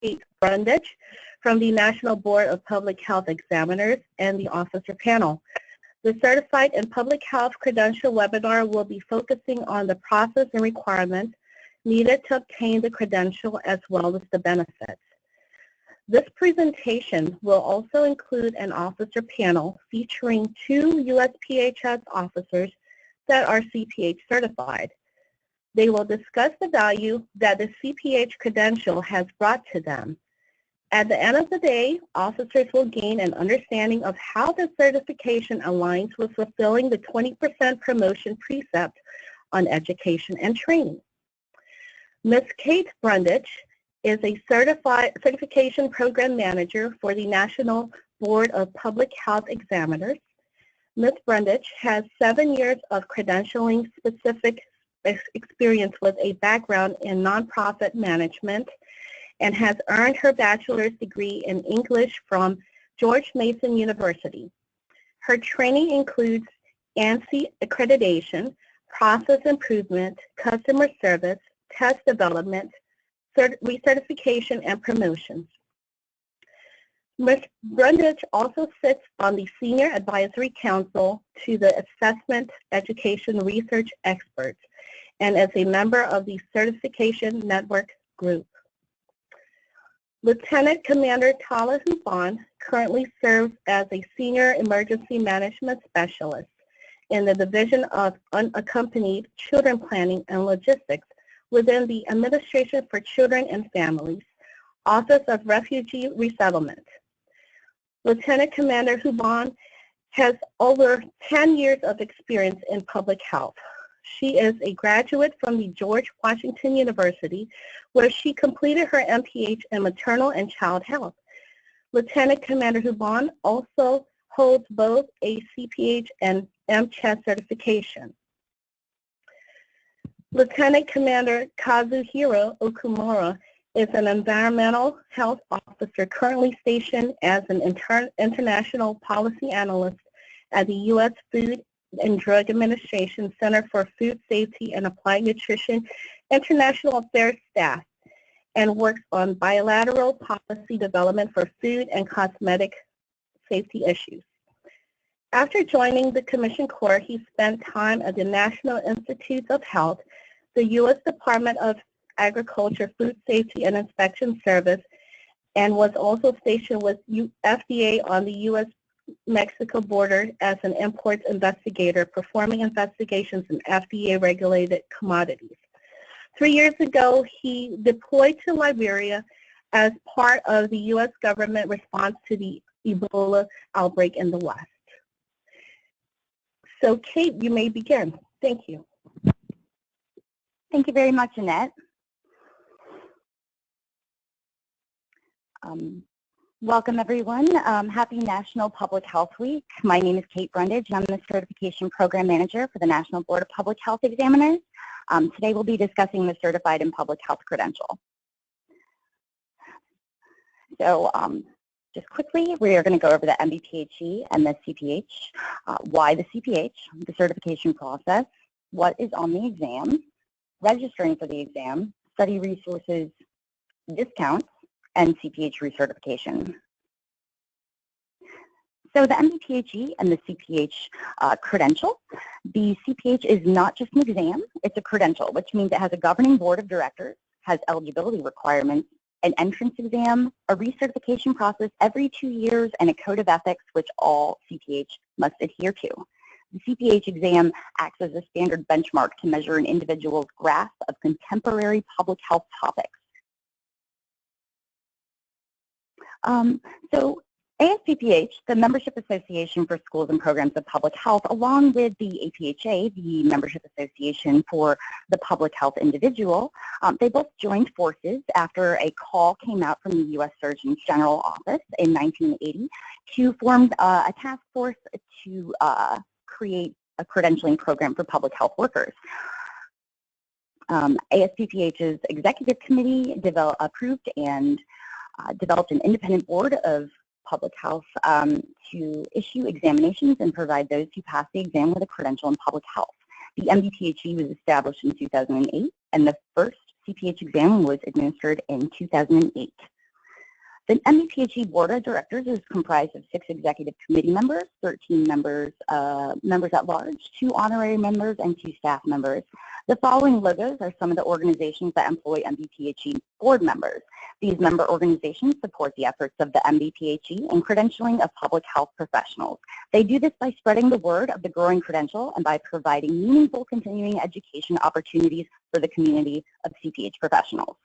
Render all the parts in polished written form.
Kate Brundage from the National Board of Public Health Examiners and the officer panel. The Certified in Public Health Credential webinar will be focusing on the process and requirements needed to obtain the credential as well as the benefits. This presentation will also include an officer panel featuring 2 USPHS officers that are CPH certified. They will discuss the value that the CPH credential has brought to them. At the end of the day, officers will gain an understanding of how the certification aligns with fulfilling the 20% promotion precept on education and training. Ms. Kate Brundage is a certification program manager for the National Board of Public Health Examiners. Ms. Brundage has 7 years of credentialing specific experience with a background in nonprofit management and has earned her bachelor's degree in English from George Mason University. Her training includes ANSI accreditation, process improvement, customer service, test development, recertification, and promotions. Ms. Brundage also sits on the Senior Advisory Council to the Assessment Education Research Experts and is a member of the Certification Network Group. Lieutenant Commander Tala Huban currently serves as a Senior Emergency Management Specialist in the Division of Unaccompanied Children Planning and Logistics within the Administration for Children and Families, Office of Refugee Resettlement. Lieutenant Commander Huban has over 10 years of experience in public health. She is a graduate from the George Washington University, where she completed her MPH in maternal and child health. Lieutenant Commander Huban also holds both a CPH and MCHES certification. Lieutenant Commander Kazuhiro Okumura is an environmental health officer currently stationed as an international policy analyst at the U.S. Food and Drug Administration Center for Food Safety and Applied Nutrition International Affairs staff and works on bilateral policy development for food and cosmetic safety issues. After joining the Commission Corps, he spent time at the National Institutes of Health, the U.S. Department of Agriculture, Food Safety and Inspection Service, and was also stationed with FDA on the U.S.-Mexico border as an imports investigator, performing investigations in FDA-regulated commodities. 3 years ago, he deployed to Liberia as part of the U.S. government response to the Ebola outbreak in the West. So, Kate, you may begin. Thank you. Thank you very much, Annette. Welcome, everyone. Happy National Public Health Week. My name is Kate Brundage, and I'm the Certification Program Manager for the National Board of Public Health Examiners. Today we'll be discussing the Certified in Public Health credential. So just quickly, we are going to go over the MBPHE and the CPH, why the CPH, the certification process, what is on the exam, registering for the exam, study resources, discounts, and Cph Recertification. So the MBPHE and the Cph credential, the Cph is not just an exam, it's a credential, which means it has a governing board of directors, has eligibility requirements, an entrance exam, a recertification process every 2 years, and a code of ethics which all Cph must adhere to. The Cph exam acts as a standard benchmark to measure an individual's grasp of contemporary public health topics. So Aspphdph, the Membership Association for Schools and Programs of Public Health, along with the APHA, the Membership Association for the Public Health Individual, they both joined forces after a call came out from the U.S. Surgeon General Office in 1980 to form a task force to create a credentialing program for public health workers. Aspphdph's executive committee approved and developed an independent board of public health to issue examinations and provide those who pass the exam with a credential in public health. The MBPHE was established in 2008, and the first Cph exam was administered in 2008. The MBPHE Board of Directors is comprised of 6 executive committee members, 13 members, members at large, 2 honorary members, and 2 staff members. The following logos are some of the organizations that employ MBPHE board members. These member organizations support the efforts of the MBPHE in credentialing of public health professionals. They do this by spreading the word of the growing credential and by providing meaningful continuing education opportunities for the community of CPH professionals.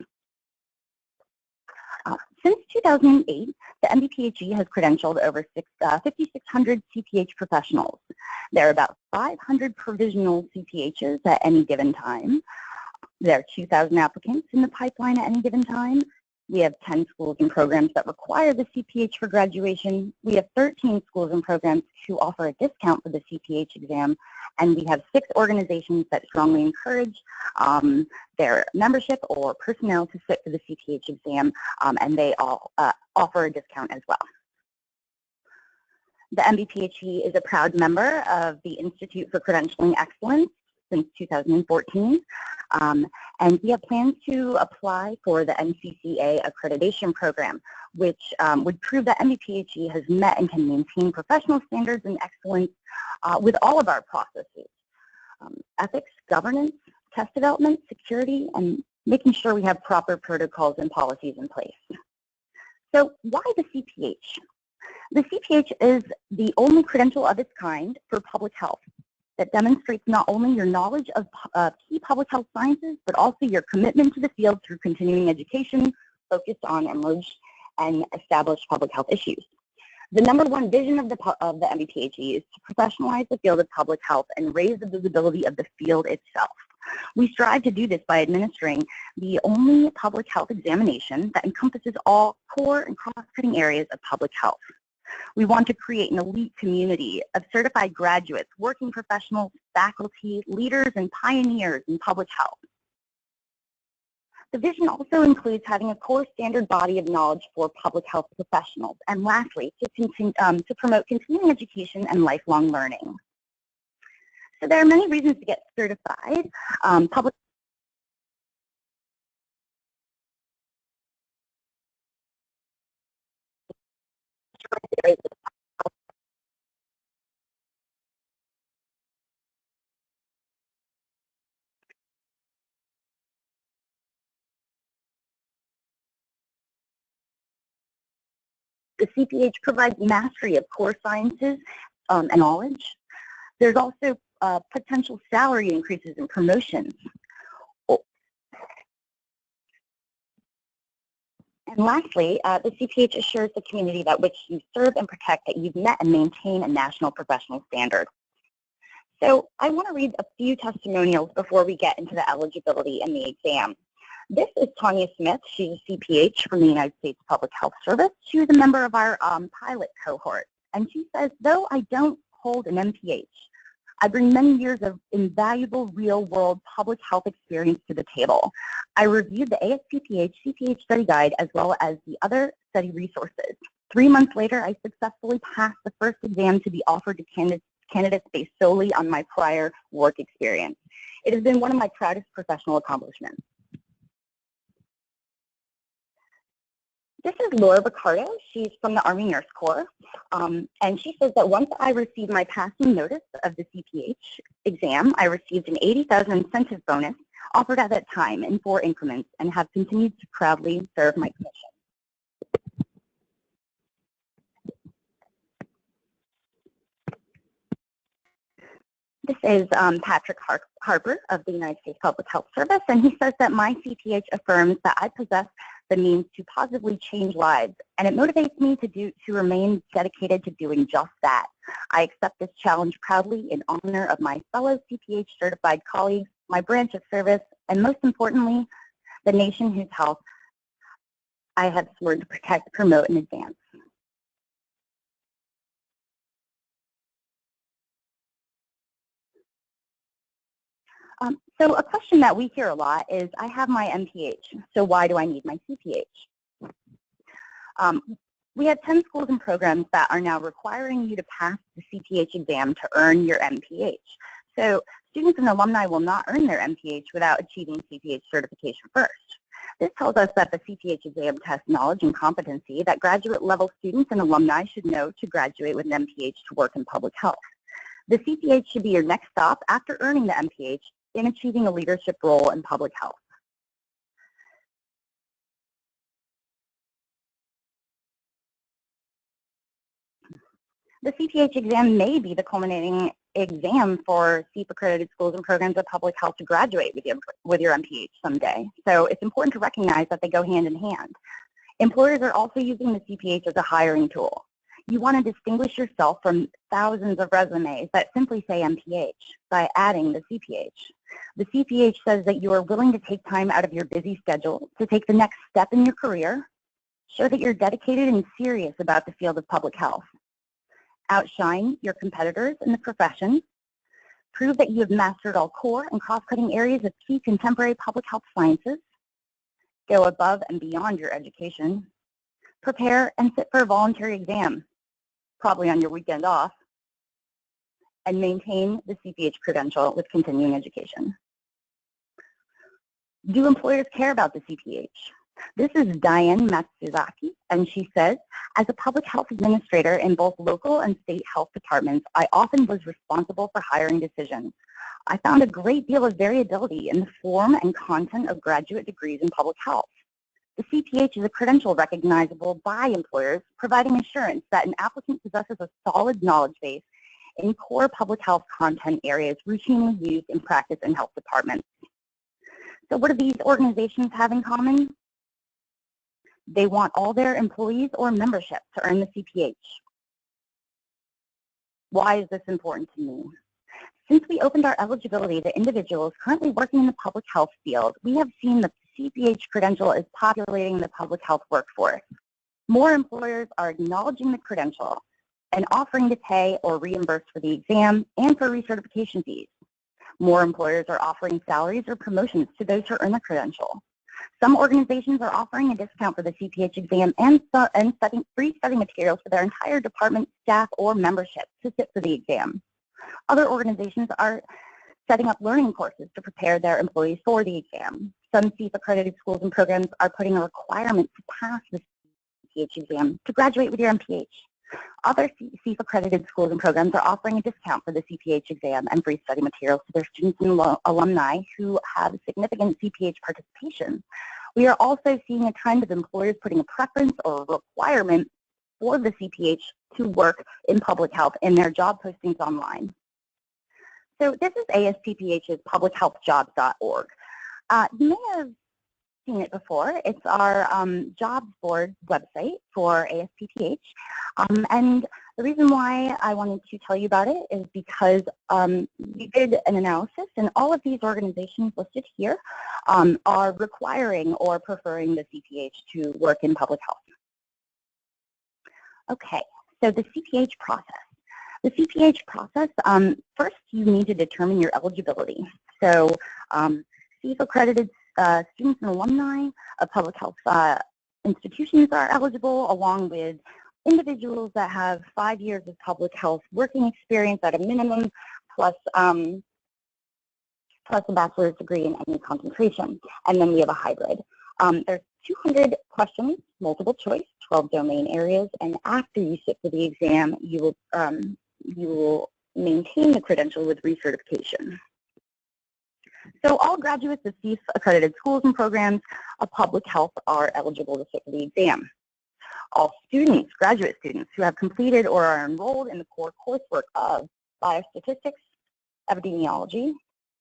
Since 2008, the MBPHE has credentialed over 5,600 CPH professionals. There are about 500 provisional CPHs at any given time. There are 2,000 applicants in the pipeline at any given time. We have 10 schools and programs that require the CPH for graduation. We have 13 schools and programs who offer a discount for the Cph exam. And we have 6 organizations that strongly encourage their membership or personnel to sit for the Cph exam, and they all offer a discount as well. The MBPHE is a proud member of the Institute for Credentialing Excellence since 2014, and we have plans to apply for the NCCA accreditation program, which would prove that MBPHE has met and can maintain professional standards and excellence with all of our processes. Ethics, governance, test development, security, and making sure we have proper protocols and policies in place. So why the CPH? The CPH is the only credential of its kind for public health that demonstrates not only your knowledge of key public health sciences, but also your commitment to the field through continuing education focused on emerged and established public health issues. The #1 vision of the MBPHE is to professionalize the field of public health and raise the visibility of the field itself. We strive to do this by administering the only public health examination that encompasses all core and cross-cutting areas of public health. We want to create an elite community of certified graduates, working professionals, faculty, leaders, and pioneers in public health. The vision also includes having a core standard body of knowledge for public health professionals, and lastly, to promote continuing education and lifelong learning. So there are many reasons to get certified. Public The CPH provides mastery of core sciences and knowledge. There's also potential salary increases and promotions. And lastly, the CPH assures the community that which you serve and protect that you've met and maintain a national professional standard. So I want to read a few testimonials before we get into the eligibility and the exam. This is Tanya Smith. She's a CPH from the United States Public Health Service. She was a member of our pilot cohort. And she says, though I don't hold an MPH, I bring many years of invaluable real-world public health experience to the table. I reviewed the Aspphdph Cph study guide as well as the other study resources. 3 months later, I successfully passed the first exam to be offered to candidates based solely on my prior work experience. It has been one of my proudest professional accomplishments. This is Laura Ricardo. She's from the Army Nurse Corps, and she says that once I received my passing notice of the Cph exam, I received an $80,000 incentive bonus offered at that time in 4 increments and have continued to proudly serve my commission. This is Patrick Harper of the United States Public Health Service, and he says that my Cph affirms that I possess the means to positively change lives, and it motivates me to remain dedicated to doing just that. I accept this challenge proudly in honor of my fellow Cph certified colleagues, my branch of service, and most importantly, the nation whose health I have sworn to protect, promote, and advance. So a question that we hear a lot is, I have my MPH, so why do I need my CPH? We have 10 schools and programs that are now requiring you to pass the CPH exam to earn your MPH. So students and alumni will not earn their MPH without achieving CPH certification first. This tells us that the Cph exam tests knowledge and competency that graduate level students and alumni should know to graduate with an MPH to work in public health. The Cph should be your next stop after earning the MPH in achieving a leadership role in public health. The Cph exam may be the culminating exam for CPH-accredited schools and programs of public health to graduate with your MPH someday. So it's important to recognize that they go hand in hand. Employers are also using the Cph as a hiring tool. You want to distinguish yourself from thousands of resumes that simply say MPH by adding the Cph. The Cph says that you are willing to take time out of your busy schedule to take the next step in your career, show that you're dedicated and serious about the field of public health. Outshine your competitors in the profession, prove that you have mastered all core and cross-cutting areas of key contemporary public health sciences, go above and beyond your education, prepare and sit for a voluntary exam, probably on your weekend off, and maintain the Cph credential with continuing education. Do employers care about the Cph? This is Diane Matsuzaki, and she says, as a public health administrator in both local and state health departments, I often was responsible for hiring decisions. I found a great deal of variability in the form and content of graduate degrees in public health. The Cph is a credential recognizable by employers, providing assurance that an applicant possesses a solid knowledge base in core public health content areas routinely used in practice in health departments. So what do these organizations have in common? They want all their employees or membership to earn the Cph. Why is this important to me? Since we opened our eligibility to individuals currently working in the public health field, we have seen the Cph credential is populating the public health workforce. More employers are acknowledging the credential and offering to pay or reimburse for the exam and for recertification fees. More employers are offering salaries or promotions to those who earn the credential. Some organizations are offering a discount for the Cph exam and free study materials for their entire department, staff, or membership to sit for the exam. Other organizations are setting up learning courses to prepare their employees for the exam. Some CPH-accredited schools and programs are putting a requirement to pass the Cph exam to graduate with your MPH. Other CPH-accredited schools and programs are offering a discount for the Cph exam and free study materials to their students and alumni who have significant Cph participation. We are also seeing a trend of employers putting a preference or a requirement for the Cph to work in public health in their job postings online. So this is Aspphdph's publichealthjobs.org. You may have seen it before. It's our jobs board website for Aspphdh. And the reason why I wanted to tell you about it is because we did an analysis, and all of these organizations listed here are requiring or preferring the Cph to work in public health. Okay, so the Cph process. The Cph process, first you need to determine your eligibility. So CPH-accredited students and alumni of public health institutions are eligible, along with individuals that have 5 years of public health working experience at a minimum, plus a bachelor's degree in any concentration. And then we have a hybrid. There's 200 questions, multiple choice, 12 domain areas, and after you sit for the exam, you will maintain the credential with recertification. So all graduates of CPH-accredited schools and programs of public health are eligible to sit for the exam. All students, graduate students, who have completed or are enrolled in the core coursework of biostatistics, epidemiology,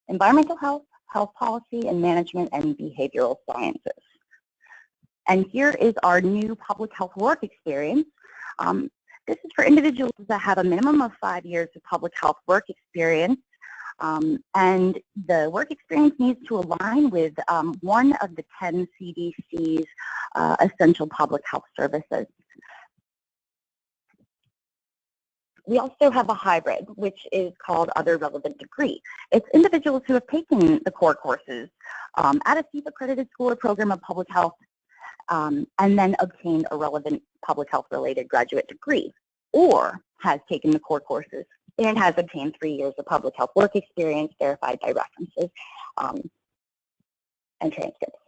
environmental health, health policy and management, and behavioral sciences. And here is our new public health work experience. This is for individuals that have a minimum of 5 years of public health work experience. And the work experience needs to align with one of the 10 CDC's essential public health services. We also have a hybrid, which is called Other Relevant Degree. It's individuals who have taken the core courses at a CPH-accredited school or program of public health and then obtained a relevant public health related graduate degree, or has taken the core courses and has obtained 3 years of public health work experience verified by references and transcripts.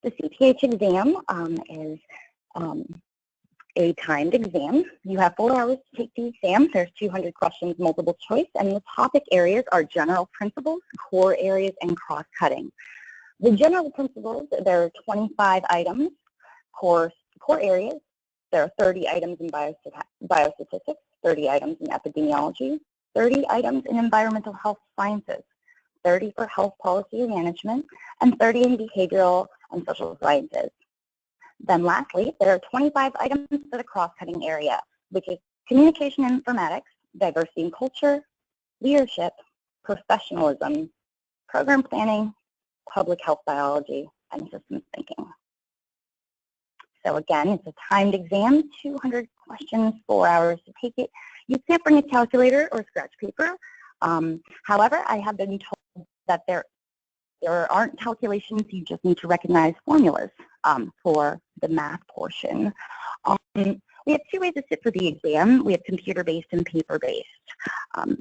The Cph exam is a timed exam. You have 4 hours to take the exam. There's 200 questions, multiple choice, and the topic areas are general principles, core areas, and cross-cutting. The general principles, there are 25 items. Core areas, there are 30 items in biostatistics, 30 items in epidemiology, 30 items in environmental health sciences, 30 for health policy management, and 30 in behavioral and social sciences. Then lastly, there are 25 items for the cross-cutting area, which is communication and informatics, diversity and culture, leadership, professionalism, program planning, public health biology, and systems thinking. So again, it's a timed exam, 200 questions, 4 hours to take it. You can't bring a calculator or scratch paper. However, I have been told that there aren't calculations, you just need to recognize formulas for the math portion. We have 2 ways to sit for the exam. We have computer-based and paper-based.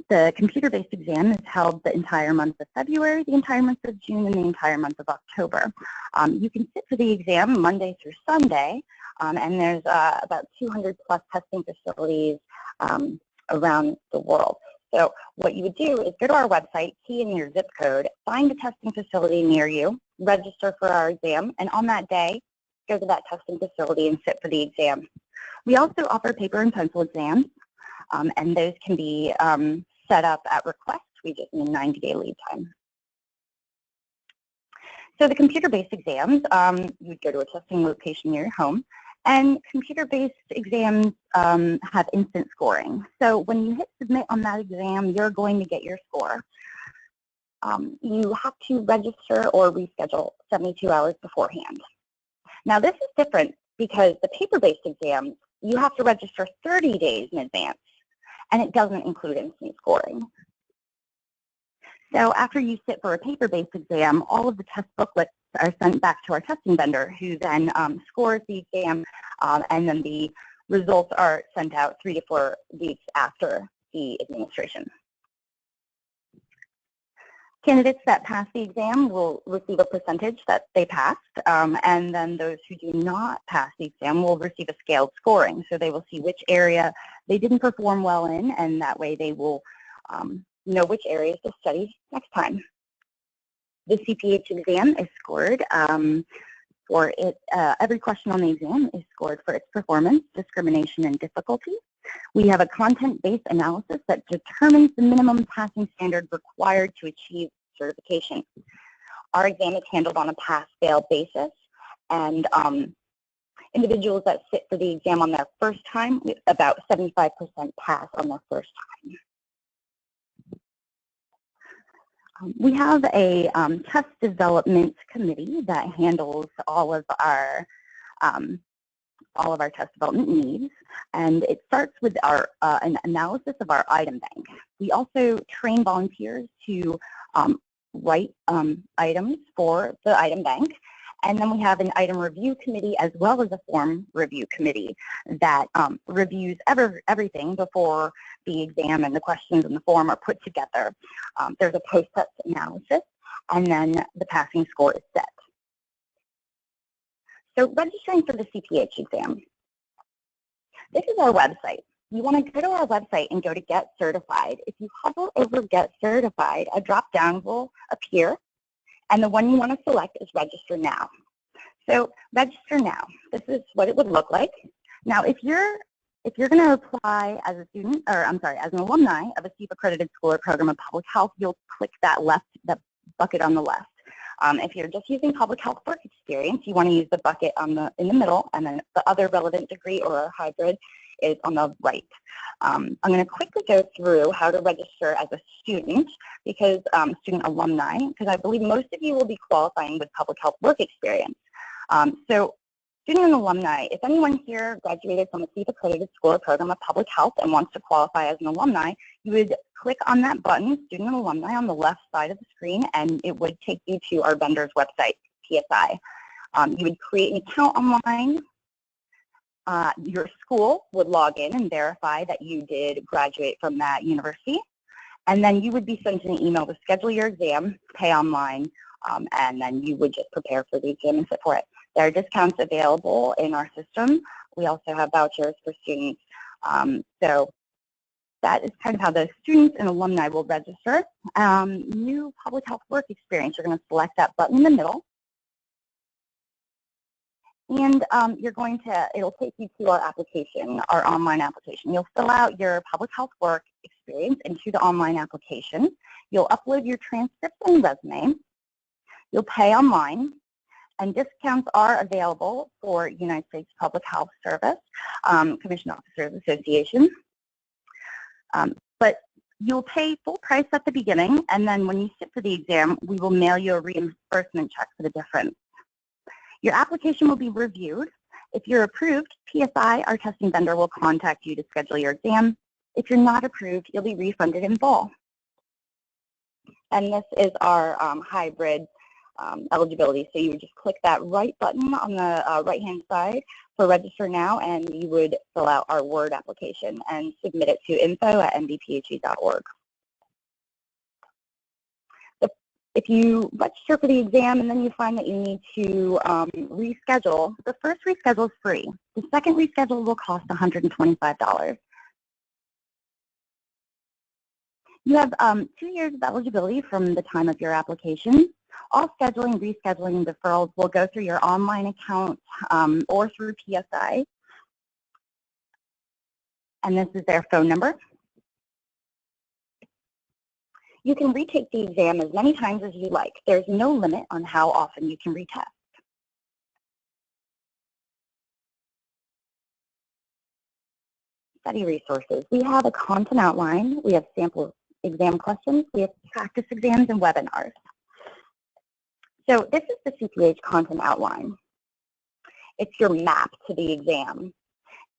The computer-based exam is held the entire month of February, the entire month of June, and the entire month of October. You can sit for the exam Monday through Sunday, and there's about 200 plus testing facilities around the world. So what you would do is go to our website, key in your zip code, find a testing facility near you, register for our exam, and on that day, go to that testing facility and sit for the exam. We also offer paper and pencil exams, and those can be set up at request. We just need a 90-day lead time. So the computer-based exams, you would go to a testing location near your home, and computer-based exams have instant scoring. So when you hit submit on that exam, you're going to get your score. You have to register or reschedule 72 hours beforehand. Now this is different because the paper-based exams, you have to register 30 days in advance, and it doesn't include instant scoring. So after you sit for a paper-based exam, all of the test booklets are sent back to our testing vendor, who then scores the exam, and then the results are sent out 3 to 4 weeks after the administration. Candidates that pass the exam will receive a percentage that they passed, and then those who do not pass the exam will receive a scaled scoring. So they will see which area they didn't perform well in, and that way they will know which areas to study next time. The Cph exam is scored for it. Every question on the exam is scored for its performance, discrimination, and difficulty. We have a content-based analysis that determines the minimum passing standard required to achieve certification. Our exam is handled on a pass-fail basis, and individuals that sit for the exam on their first time, about 75% pass on their first time. We have a test development committee that handles all of our test development needs, and it starts with our an analysis of our item bank. We also train volunteers to write items for the item bank, and then we have an item review committee as well as a form review committee that reviews everything before the exam, and the questions in the form are put together. There's a post-test analysis, and then the passing score is set. So registering for the Cph exam. This is our website. You want to go to our website and go to Get Certified. If you hover over Get Certified, a drop-down will appear, and the one you want to select is Register Now. So register now. This is what it would look like. Now, if you're going to apply as a student, or I'm sorry, as an alumni of a CPH accredited school or program of public health, you'll click that bucket on the left. If you're just using public health work experience, you want to use the bucket in the middle, and then the other relevant degree or a hybrid is on the right. I'm going to quickly go through how to register as a student, because student alumni, because I believe most of you will be qualifying with public health work experience. So student and alumni, if anyone here graduated from a CPH accredited school or program of public health and wants to qualify as an alumni, you would click on that button, student and alumni, on the left side of the screen, and it would take you to our vendor's website, PSI. You would create an account online. Your school would log in and verify that you did graduate from that university, and then you would be sent an email to schedule your exam, pay online, and then you would just prepare for the exam and sit for it. There are discounts available in our system. We also have vouchers for students. So that is kind of how the students and alumni will register. New public health work experience, you're going to select that button in the middle. And it'll take you to our application, our online application. You'll fill out your public health work experience into the online application. You'll upload your transcripts and resume. You'll pay online. And discounts are available for United States Public Health Service, Commissioned Officers Association. But you'll pay full price at the beginning, and then when you sit for the exam, we will mail you a reimbursement check for the difference. Your application will be reviewed. If you're approved, PSI, our testing vendor, will contact you to schedule your exam. If you're not approved, you'll be refunded in full. And this is our hybrid eligibility. So you would just click that right button on the right-hand side for register now, and you would fill out our Word application and submit it to info@mbphe.org. If you register for the exam and then you find that you need to reschedule, the first reschedule is free. The second reschedule will cost $125. You have 2 years of eligibility from the time of your application. All scheduling, rescheduling, and deferrals will go through your online account or through PSI. And this is their phone number. You can retake the exam as many times as you like. There's no limit on how often you can retest. Study resources. We have a content outline. We have sample exam questions. We have practice exams and webinars. So this is the Cph Content Outline. It's your map to the exam.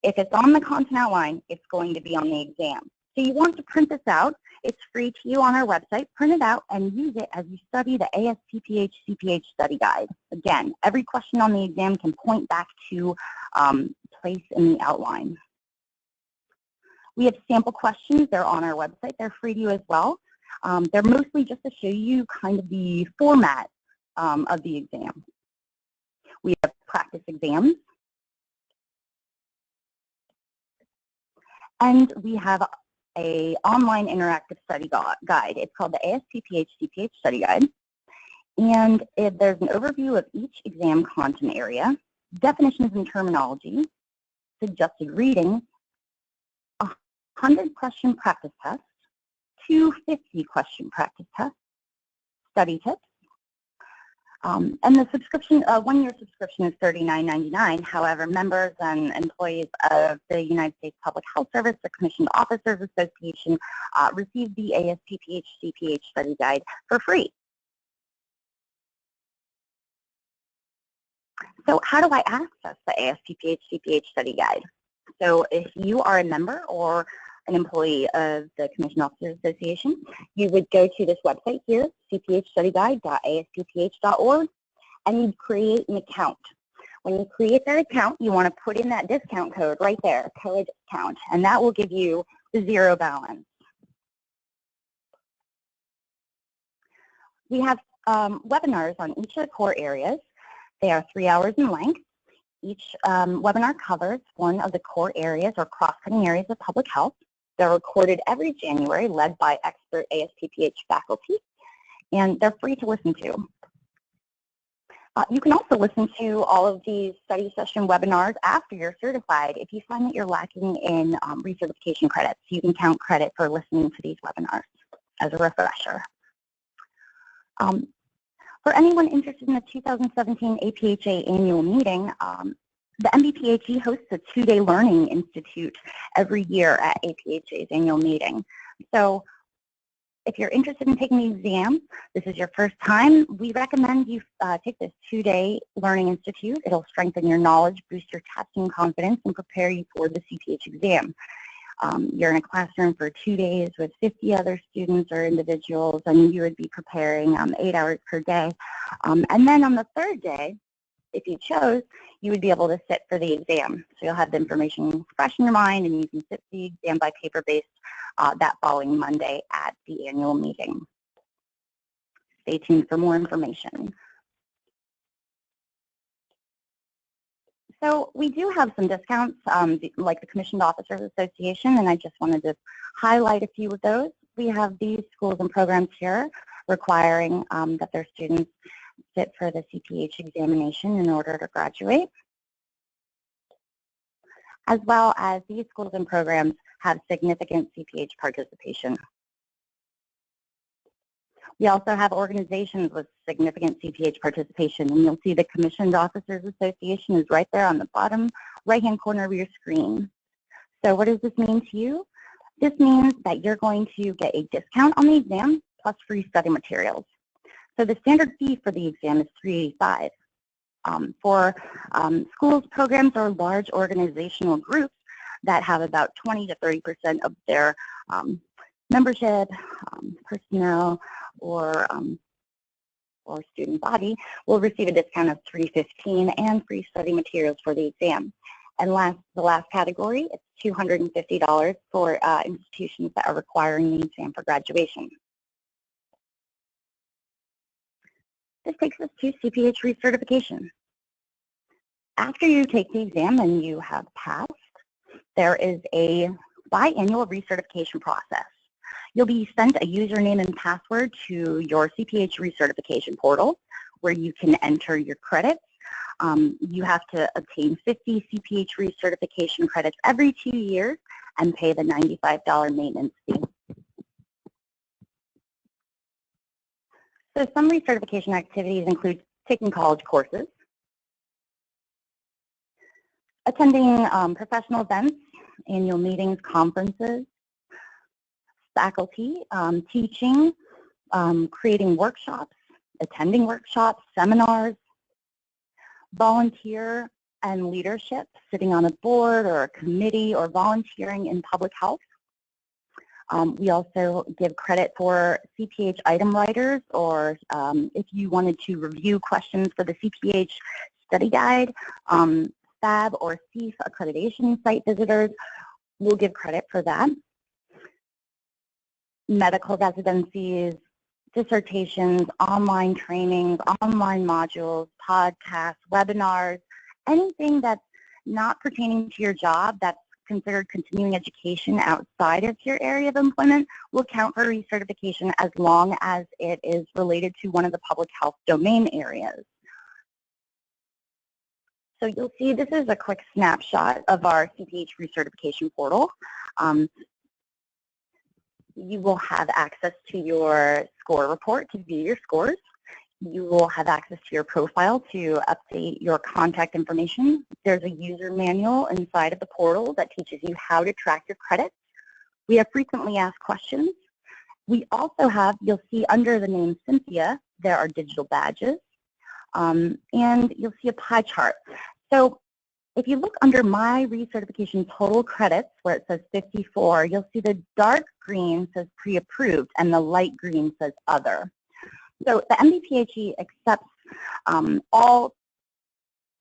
If it's on the content outline, it's going to be on the exam. So you want to print this out. It's free to you on our website. Print it out and use it as you study the Aspphdph Cph Study Guide. Again, every question on the exam can point back to place in the outline. We have sample questions. They're on our website. They're free to you as well. They're mostly just to show you kind of the format of the exam. We have practice exams. And we have an online interactive study guide. It's called the Aspphdph Cph Study Guide. And there's an overview of each exam content area, definitions and terminology, suggested reading, 100-question practice test, 250-question practice tests, study tips. And the subscription, one-year subscription is $39.99. However, members and employees of the United States Public Health Service, the Commissioned Officers Association, receive the Aspphdph Cph Study Guide for free. So how do I access the Aspphdph Cph Study Guide? So if you are a member or an employee of the Commissioned Officers Association, you would go to this website here, cphstudyguide.aspph.org, and you'd create an account. When you create that account, you want to put in that discount code right there, code discount, and that will give you the zero balance. We have webinars on each of the core areas. They are 3 hours in length. Each webinar covers one of the core areas or cross-cutting areas of public health. They're recorded every January, led by expert Aspphdph faculty, and they're free to listen to. You can also listen to all of these study session webinars after you're certified. If you find that you're lacking in recertification credits, you can count credit for listening to these webinars as a refresher. For anyone interested in the 2017 APHA annual meeting, the MBPHE hosts a 2-day learning institute every year at APHA's annual meeting. So if you're interested in taking the exam, this is your first time, we recommend you take this 2-day learning institute. It'll strengthen your knowledge, boost your testing confidence, and prepare you for the Cph exam. You're in a classroom for 2 days with 50 other students or individuals, and you would be preparing 8 hours per day. And then on the third day, if you chose, you would be able to sit for the exam. So you'll have the information fresh in your mind, and you can sit the exam by paper-based that following Monday at the annual meeting. Stay tuned for more information. So we do have some discounts, like the Commissioned Officers Association, and I just wanted to highlight a few of those. We have these schools and programs here requiring that their students sit for the Cph examination in order to graduate, as well as these schools and programs have significant Cph participation. We also have organizations with significant Cph participation, and you'll see the Commissioned Officers Association is right there on the bottom right-hand corner of your screen. So what does this mean to you? This means that you're going to get a discount on the exam plus free study materials. So the standard fee for the exam is $385. For schools, programs, or large organizational groups that have about 20 to 30% of their membership, personnel, or student body will receive a discount of $315 and free study materials for the exam. And the last category, it's $250 for institutions that are requiring the exam for graduation. This takes us to Cph Recertification. After you take the exam and you have passed, there is a biannual recertification process. You'll be sent a username and password to your Cph Recertification Portal where you can enter your credits. You have to obtain 50 Cph Recertification credits every 2 years and pay the $95 maintenance fee. So some recertification activities include taking college courses, attending professional events, annual meetings, conferences, faculty, teaching, creating workshops, attending workshops, seminars, volunteer and leadership, sitting on a board or a committee or volunteering in public health. We also give credit for Cph item writers, or if you wanted to review questions for the Cph study guide, SAB or CEF accreditation site visitors, we'll give credit for that. Medical residencies, dissertations, online trainings, online modules, podcasts, webinars, anything that's not pertaining to your job that's considered continuing education outside of your area of employment will count for recertification as long as it is related to one of the public health domain areas. So you'll see this is a quick snapshot of our Cph Recertification Portal. You will have access to your score report to view your scores. You will have access to your profile to update your contact information. There's a user manual inside of the portal that teaches you how to track your credits. We have frequently asked questions. We also have, you'll see under the name Cynthia, there are digital badges, and you'll see a pie chart. So if you look under My Recertification Total Credits, where it says 54, you'll see the dark green says Pre-Approved and the light green says Other. So the MD-PHE accepts all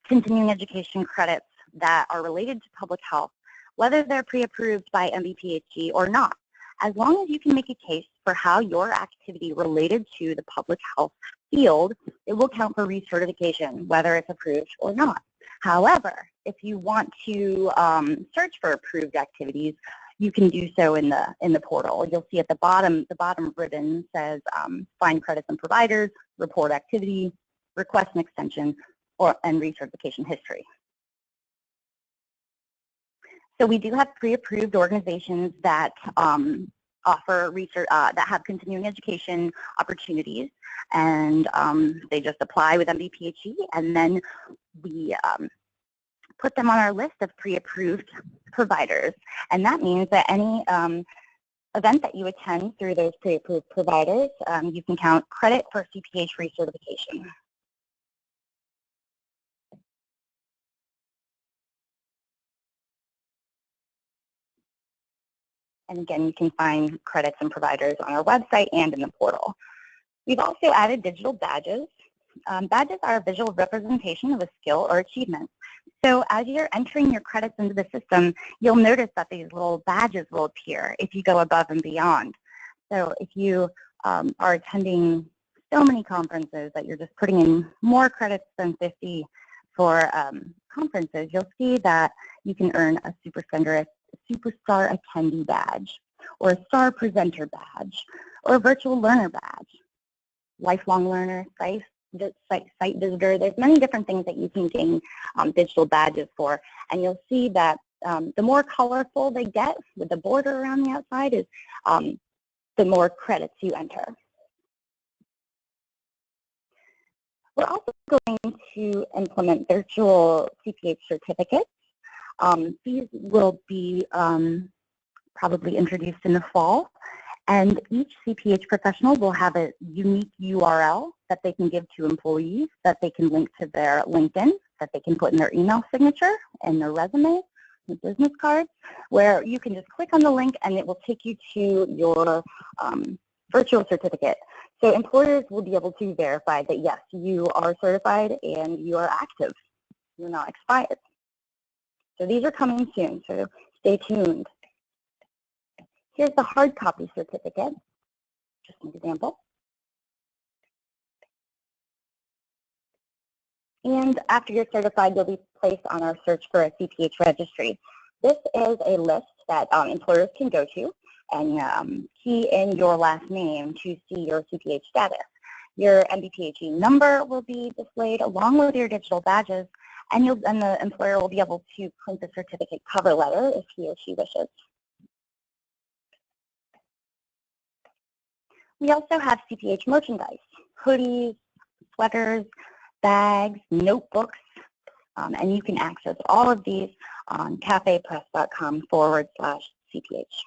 continuing education credits that are related to public health, whether they're pre-approved by MD-PHE or not, as long as you can make a case for how your activity related to the public health field, it will count for recertification, whether it's approved or not. However, if you want to search for approved activities, you can do so in the portal. You'll see at the bottom ribbon says Find Credits and Providers, Report Activity, Request an Extension, and Recertification History. So we do have pre-approved organizations that offer research, that have continuing education opportunities, and they just apply with MD-PHE, and then we put them on our list of pre-approved providers. And that means that any event that you attend through those pre-approved providers, you can count credit for Cph recertification. And again, you can find credits and providers on our website and in the portal. We've also added digital badges. Badges are a visual representation of a skill or achievement. So as you're entering your credits into the system, you'll notice that these little badges will appear if you go above and beyond. So if you are attending so many conferences that you're just putting in more credits than 50, for conferences, you'll see that you can earn a superstar attendee badge, or a star presenter badge, or a virtual learner badge, lifelong learner, site visitor. There's many different things that you can gain digital badges for, and you'll see that the more colorful they get with the border around the outside is the more credits you enter. We're also going to implement virtual Cph certificates. These will be probably introduced in the fall, and each Cph professional will have a unique URL that they can give to employees, that they can link to their LinkedIn, that they can put in their email signature and their resume, the business card, where you can just click on the link and it will take you to your virtual certificate. So employers will be able to verify that, yes, you are certified and you are active. You're not expired. So these are coming soon, so stay tuned. Here's the hard copy certificate, just an example. And after you're certified, you'll be placed on our search for a Cph registry. This is a list that employers can go to and key in your last name to see your Cph status. Your MBPHE number will be displayed along with your digital badges, and the employer will be able to print the certificate cover letter if he or she wishes. We also have Cph merchandise, hoodies, sweaters, bags, notebooks, and you can access all of these on cafepress.com/CPH.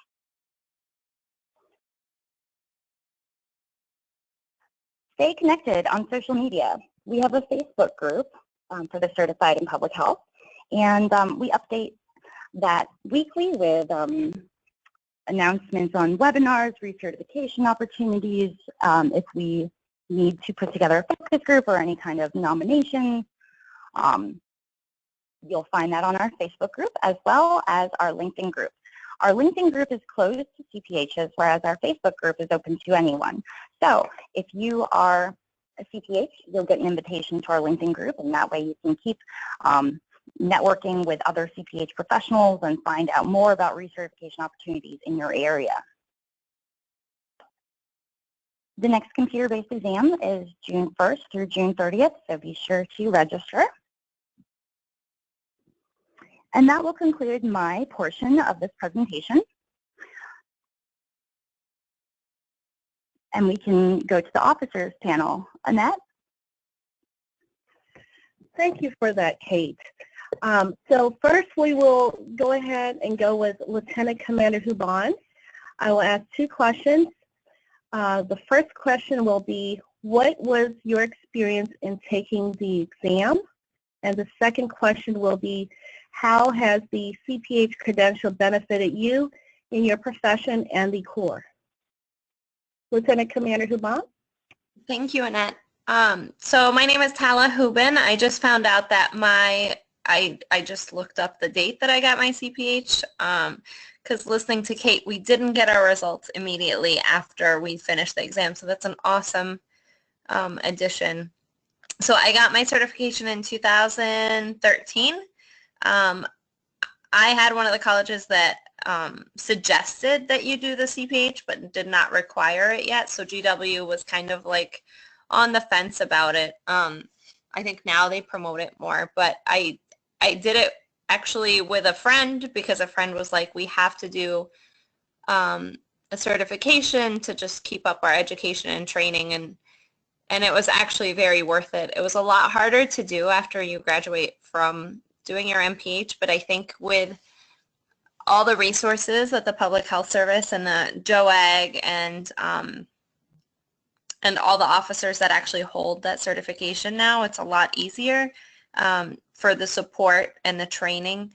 Stay connected on social media. We have a Facebook group for the Certified in Public Health, and we update that weekly with announcements on webinars, recertification opportunities, if we need to put together a focus group or any kind of nomination. You'll find that on our Facebook group as well as our LinkedIn group. Our LinkedIn group is closed to CPHs, whereas our Facebook group is open to anyone. So if you are a CPH, you'll get an invitation to our LinkedIn group, and that way you can keep networking with other Cph professionals and find out more about recertification opportunities in your area. The next computer-based exam is June 1st through June 30th, so be sure to register. And that will conclude my portion of this presentation. And we can go to the officers panel. Annette? Thank you for that, Kate. So first we will go ahead and go with Lieutenant Commander Huban. I will ask two questions. The first question will be, what was your experience in taking the exam? And the second question will be, how has the Cph credential benefited you in your profession and the Corps? Lieutenant Commander Huban? Thank you, Annette. So my name is Tala Hubin. I just found out that I just looked up the date that I got my Cph, because listening to Kate, we didn't get our results immediately after we finished the exam, so that's an awesome addition. So I got my certification in 2013. I had one of the colleges that suggested that you do the Cph but did not require it yet, so GW was kind of like on the fence about it. I think now they promote it more, but I did it actually with a friend because a friend was like, we have to do a certification to just keep up our education and training, and it was actually very worth it. It was a lot harder to do after you graduate from doing your MPH, but I think with all the resources that the Public Health Service and the JOAG and all the officers that actually hold that certification now, it's a lot easier for the support and the training.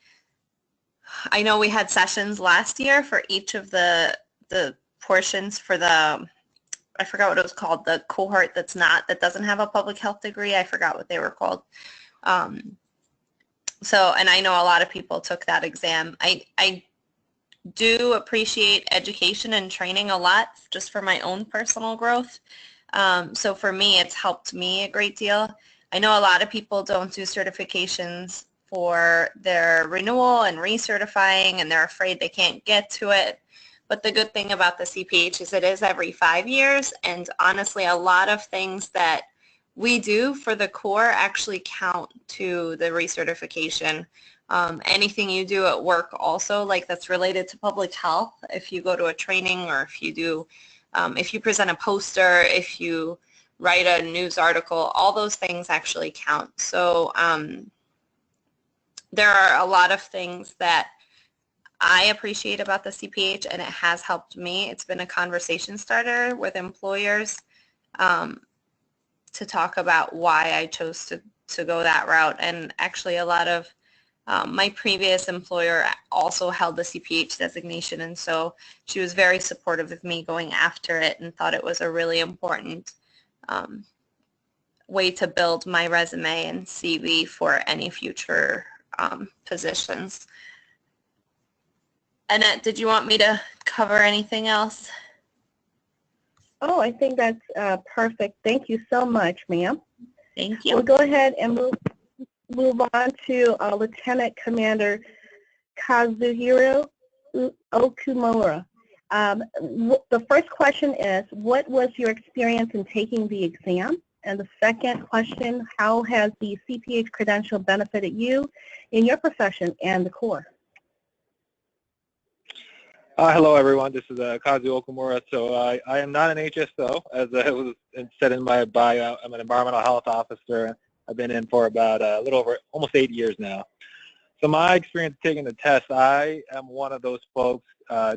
I know we had sessions last year for each of the portions for the, I forgot what it was called, the cohort that doesn't have a public health degree. I forgot what they were called. So, and I know a lot of people took that exam. I do appreciate education and training a lot just for my own personal growth. So for me, it's helped me a great deal. I know a lot of people don't do certifications for their renewal and recertifying, and they're afraid they can't get to it. But the good thing about the CPH is it is every 5 years, and honestly, a lot of things that we do for the core actually count to the recertification. Anything you do at work also, like that's related to public health, if you go to a training or if you do, if you present a poster, if you write a news article, all those things actually count. So there are a lot of things that I appreciate about the CPH, and it has helped me. It's been a conversation starter with employers to talk about why I chose to go that route. And actually a lot of my previous employer also held the CPH designation, and so she was very supportive of me going after it and thought it was a really important way to build my resume and CV for any future positions. Annette, did you want me to cover anything else? Oh, I think that's perfect. Thank you so much, ma'am. Thank you. We'll go ahead and move on to Lieutenant Commander Kazuhiro Okumura. The first question is, what was your experience in taking the exam? And the second question, how has the CPH credential benefited you in your profession and the Corps? Hello, everyone. This is Kazu Okamura. So I am not an HSO, as it was said in my bio. I'm an environmental health officer. I've been in for about a little over almost 8 years now. So my experience taking the test, I am one of those folks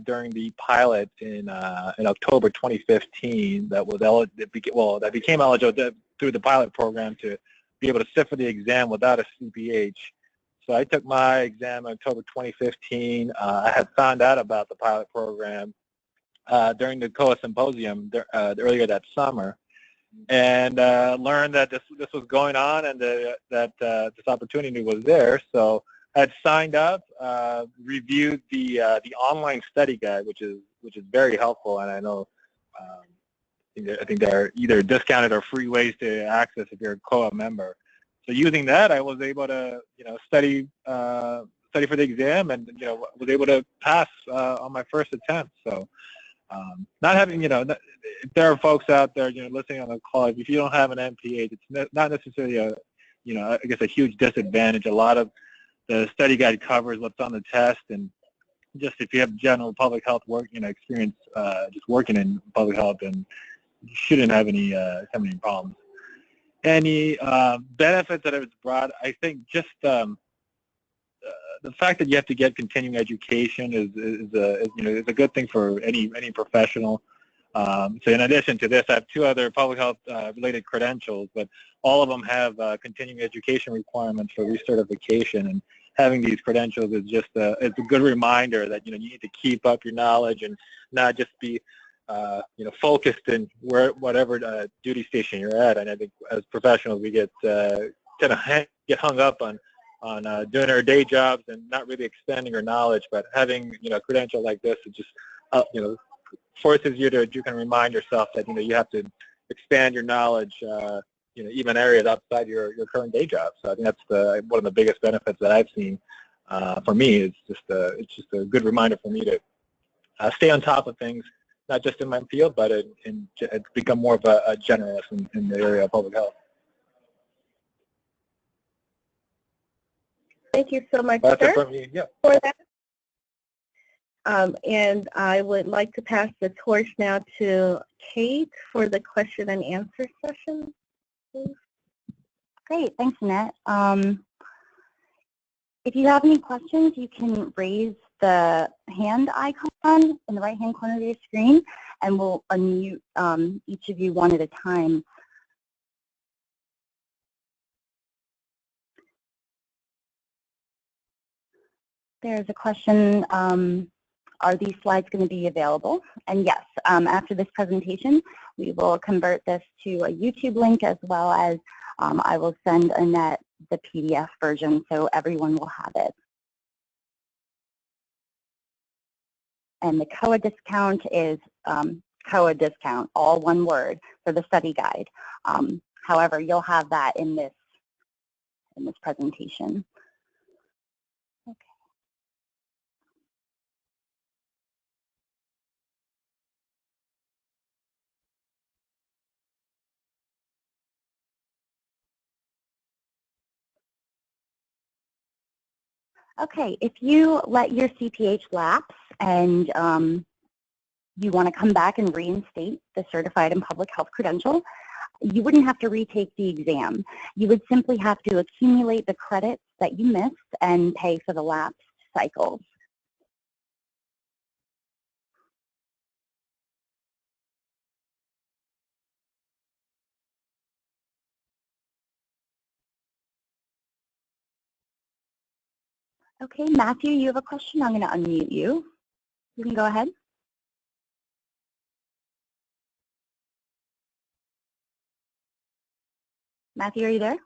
during the pilot in October 2015 that became eligible through the pilot program to be able to sit for the exam without a CPH. So I took my exam in October 2015. I had found out about the pilot program during the COA symposium earlier that summer, and learned that this was going on and that this opportunity was there. So I had signed up, reviewed the online study guide, which is very helpful, and I know I think there are either discounted or free ways to access if you're a COA member. So using that, I was able to, study for the exam, and was able to pass on my first attempt. So, not having, if there are folks out there, listening on the call, if you don't have an MPH, it's not necessarily I guess a huge disadvantage. A lot of the study guide covers what's on the test, and just if you have general public health experience, just working in public health, and you shouldn't have any problems. Any benefits that it's brought, I think just the fact that you have to get continuing education is a good thing for any professional. So in addition to this, I have 2 other public health related credentials, but all of them have continuing education requirements for recertification, and having these credentials is just it's a good reminder that you need to keep up your knowledge and not just be focused in whatever duty station you're at. And I think as professionals, we get get hung up on doing our day jobs and not really expanding our knowledge. But having a credential like this, it just forces you to remind yourself that you have to expand your knowledge, even areas outside your current day job. So I think that's one of the biggest benefits that I've seen for me. It's just a good reminder for me to stay on top of things, not just in my field, but it's become more of a generalist in the area of public health. Thank you so much, That's sir, it from me. Yeah. for that. And I would like to pass the torch now to Kate for the question and answer session, please. Great, thanks, Annette. If you have any questions, you can raise the hand icon in the right-hand corner of your screen, and we'll unmute each of you one at a time. There's a question, are these slides going to be available? And yes, after this presentation, we will convert this to a YouTube link, as well as I will send Annette the PDF version so everyone will have it. And the COA discount is COA discount, all one word, for the study guide. However, you'll have that in this in this presentation. Okay. Okay, if you let your CPH lapse and you want to come back and reinstate the Certified in Public Health credential, you wouldn't have to retake the exam. You would simply have to accumulate the credits that you missed and pay for the lapsed cycles. Okay, Matthew, you have a question? I'm going to unmute you. You can go ahead. Matthew, are you there?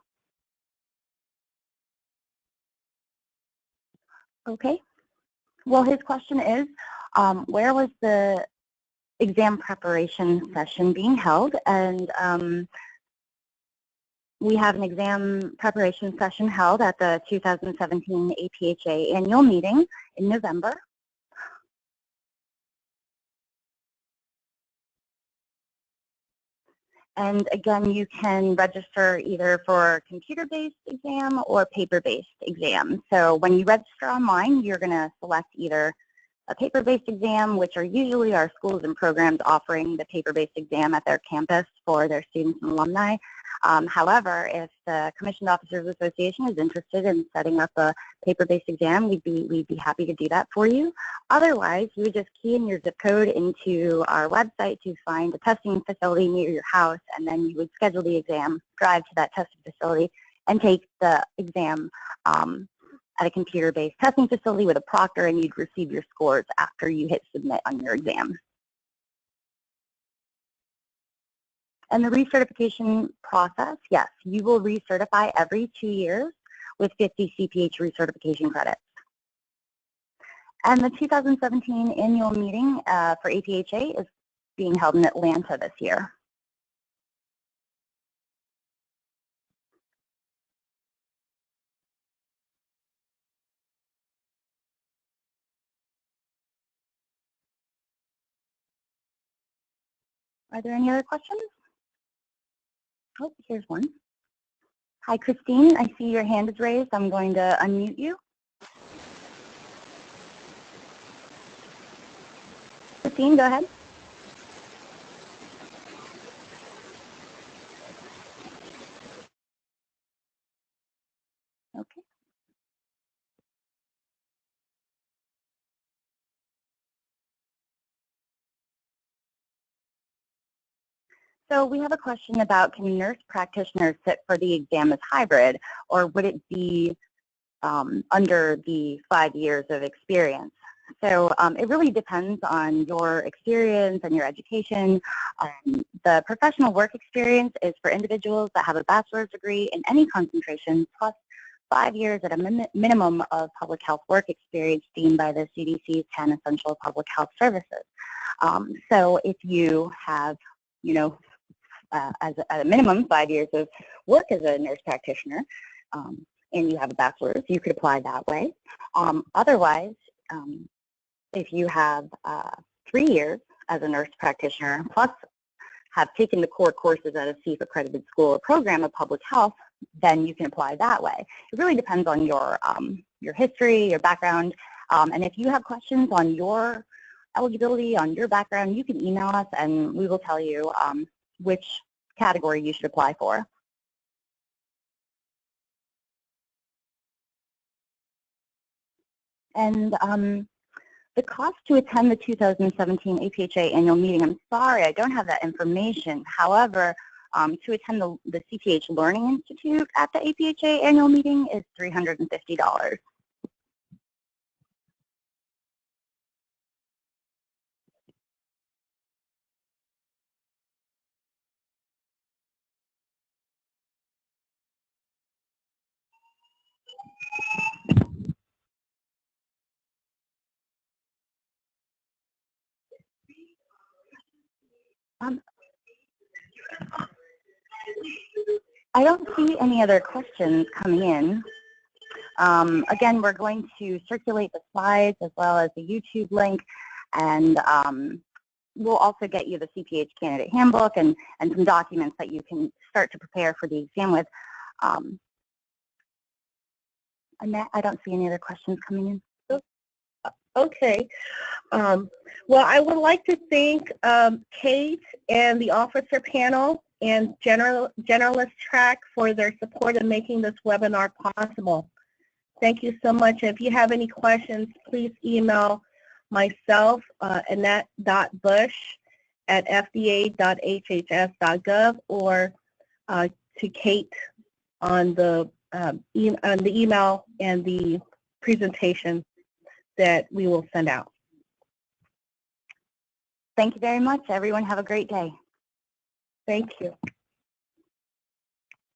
Okay. Well, his question is, where was the exam preparation session being held? And we have an exam preparation session held at the 2017 APHA annual meeting in November. And again, you can register either for a computer-based exam or paper-based exam. So when you register online, you're going to select either a paper-based exam, which are usually our schools and programs offering the paper-based exam at their campus for their students and alumni. However, if the Commissioned Officers Association is interested in setting up a paper-based exam, we'd be happy to do that for you. Otherwise, you would just key in your zip code into our website to find a testing facility near your house, and then you would schedule the exam, drive to that testing facility, and take the exam at a computer-based testing facility with a proctor, and you'd receive your scores after you hit submit on your exam. And the recertification process, yes, you will recertify every 2 years with 50 Cph recertification credits. And the 2017 annual meeting for APHA is being held in Atlanta this year. Are there any other questions? Oh, here's one. Hi, Christine. I see your hand is raised. I'm going to unmute you. Christine, go ahead. Okay. So we have a question about, can nurse practitioners sit for the exam as hybrid, or would it be under the 5 years of experience? So it really depends on your experience and your education. The professional work experience is for individuals that have a bachelor's degree in any concentration plus 5 years at a minimum of public health work experience deemed by the CDC's 10 essential public health services. So if you have, you know, at a minimum 5 years of work as a nurse practitioner, and you have a bachelor's, you could apply that way. Otherwise, if you have 3 years as a nurse practitioner, plus have taken the core courses at a CPH accredited school or program of public health, then you can apply that way. It really depends on your history, your background, and if you have questions on your eligibility, on your background, you can email us and we will tell you which category you should apply for. And the cost to attend the 2017 APHA annual meeting, I'm sorry, I don't have that information. However, to attend the Cph Learning Institute at the APHA annual meeting is $350. I don't see any other questions coming in. Again, we're going to circulate the slides as well as the YouTube link, and we'll also get you the CPH Candidate Handbook and some documents that you can start to prepare for the exam with. Annette, I don't see any other questions coming in. Okay. Well, I would like to thank Kate and the officer panel and generalist track for their support in making this webinar possible. Thank you so much. If you have any questions, please email myself, annette.bush@fda.hhs.gov, or to Kate on the email and the presentation that we will send out. Thank you very much. Everyone have a great day. Thank you.